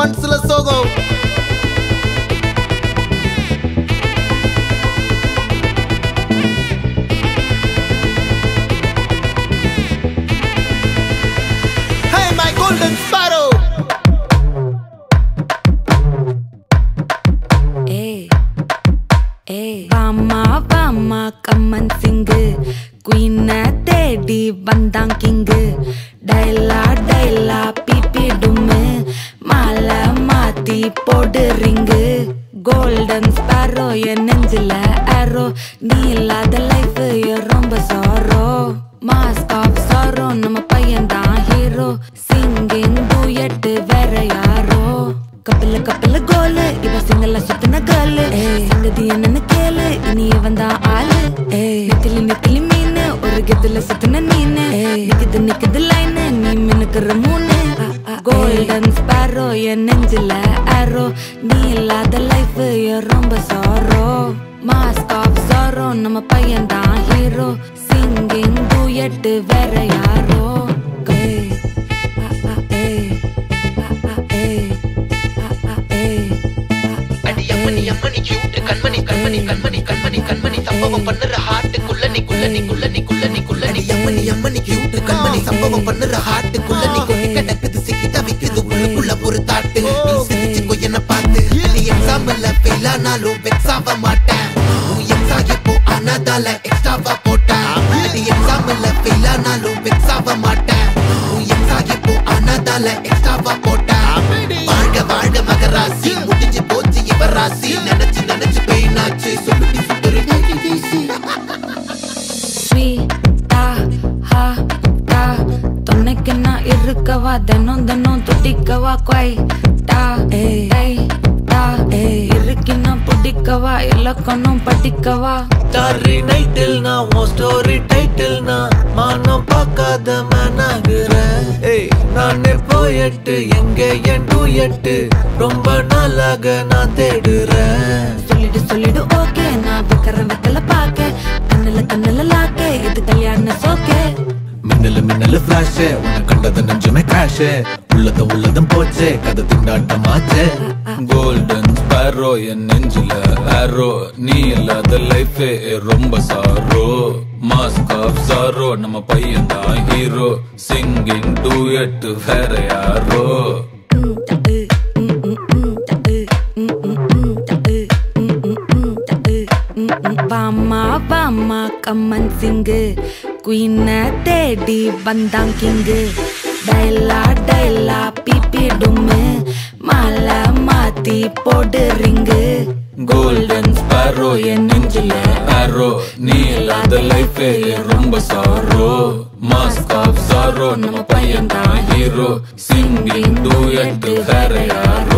மனசுல சோகம் Hey my golden sparrow Vama vama kaman sing Queen teddy bandang king Daila daila pipi dumme Mala mati podu ring Golden sparrow ye nenjila arrow Neela the life ye romba sorrow Mask of sorrow nama payan da hero Singing duet vera yaro Kapila kapila goal iva singala suttana girl Sangadi enna kelu ini vanda aalu nithili nithili meene oru gedula suttana neene nikkudu line nee menukra moone golden sparrow ye nenjila arrow nee illada life ye romba sorrow mask of sorrow nama payan da hero singing duet vera yaro Yammani cute kanmani kanmani kanmani kanmani kanmani சம்பவம் பண்ணுற ஹார்ட்டுக்குள்ள நீ yammani cute kanmani சம்பவம் பண்ணுற ஹார்ட்டுக்குள்ள நீ கொட்டி கிடக்குது சிக்கி தவிக்குது உள்ளுக்குள்ள ஒரு தாட்டு நீ சிரிச்சுக்கோ என்ன பார்த்து நீ எக்ஸாம்ல ஃபெயில் ஆனாலும் வெக்ஸ் ஆக மாட்டேன் உன் எக்ஸா இப்போ ஆனதால எக்ஸ்ட்ராவா போட்டேன் நீ எக்ஸாம்ல ஃபெயில் ஆனாலும் வெக்ஸ் ஆக மாட்டேன் உன் எக்ஸா இப்போ ஆனதால எக்ஸ்ட்ராவா போட்டேன் வாழ்க வாழ்க மகராசி முடிஞ்சு போச்சு இவராசி நினைச்சு நினைச்சு பெயினாச்சு சொல்லுடி சுத்தரு ஸ்வீட்டா ஹா டா துணைக்கு நான் இருக்கவா தினம் தினம் துடிக்கவா குவைட்டா ஏய் டா இருக்குன்னா பிடிக்கவா இலக்கணம் படிக்கவா ஸ்டாரி நைட்டில் நான் உன் ஸ்டோரி டைட்டில் நான் மானம் பார்க்காத மேனாகிறேன் நானே போயட்டு எங்க என் டூயட்டு ரொம்ப நாளாக நான் தேடுறேன் சொல்லிடு ஓகே நான் வெக்கல பாக்க கண்ணுல லாக்க இது கல்யாண சோக்கே மின்னலு ஃபிளாஷ் உன்னை கண்டது நெஞ்சுமே கிராஷ் உள்ளதும் போச்சே கதை திண்டாட்டமாச்சே கோல்டன் ஸ்பேரோ என் நெஞ்சில ஆரோ நீ இல்லாத லைஃபே ரொம்ப சாரோ மாஸ்க் ஆஃப் சாரோ நம்ம பையன் தான் ஹீரோ சிங்கிங் டூயட் வேற யாரோ Vama vama kaman sing Queen teddy bandang king Daila daila pipi dumme Mala mati podu ring Golden sparrow என் நெஞ்சில arrow நீ இல்லாத லைஃபே ரொம்ப சாரோ மாஸ்க் ஆஃப் சாரோ நம்ம பையன் தான் ஹீரோ சிங்கிங் டூயட் வேற யாரோ